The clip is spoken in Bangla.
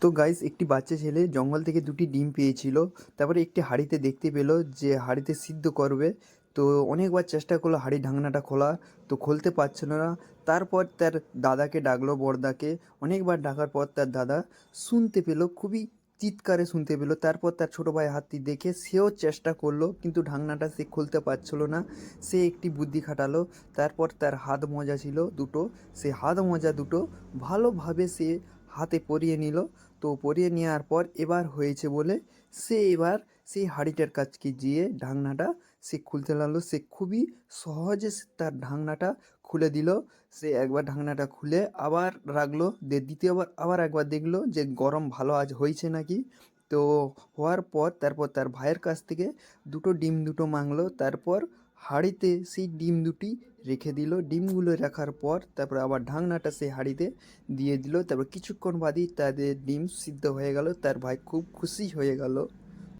তো গাইস, একটি বাচ্চা ছেলে জঙ্গল থেকে দুটি ডিম পেয়েছিল। তারপরে একটি হাঁড়িতে দেখতে পেলো যে হাঁড়িতে সিদ্ধ করবে। তো অনেকবার চেষ্টা করলো হাঁড়ির ঢাকনাটা খোলা, তো খুলতে পারছিল না। তারপর তার দাদাকে ডাকলো, বড়দাকে। অনেকবার ডাকার পর তার দাদা শুনতে পেলো, খুবই চিৎকারে শুনতে পেলো। তারপর তার ছোটো ভাই হাতটি দেখে সেও চেষ্টা করলো, কিন্তু ঢাকনাটা সে খুলতে পারছিল না। সে একটি বুদ্ধি খাটালো। তারপর তার হাত মোজা ছিল দুটো, সে হাত মোজা দুটো ভালোভাবে সে হাতে পরিয়ে নিল। তো পরিয়ে নেওয়ার পর এবার হয়েছে বলে সে এবার সেই হাঁড়িটার কাছকে যেয়ে ঢাকনাটা সে খুলতে লাগলো। সে খুবই সহজে তার ঢাকনাটা খুলে দিল। সে একবার ঢাকনাটা খুলে আবার রাখলো, দ্বিতীয়বার আবার একবার দেখলো যে গরম ভালো আজ হয়েছে নাকি। তো হওয়ার পর তারপর তার ভাইয়ের কাছ থেকে ডিম দুটো মাঙলো। তারপর হাঁড়িতে সেই ডিম দুটি রেখে দিল। ডিমগুলো রাখার পর তারপর আবার ঢাকনাটা সেই হাঁড়িতে দিয়ে দিল। তারপর কিছুক্ষণ বাদেই তাদের ডিম সিদ্ধ হয়ে গেল। তার ভাই খুব খুশি হয়ে গেল।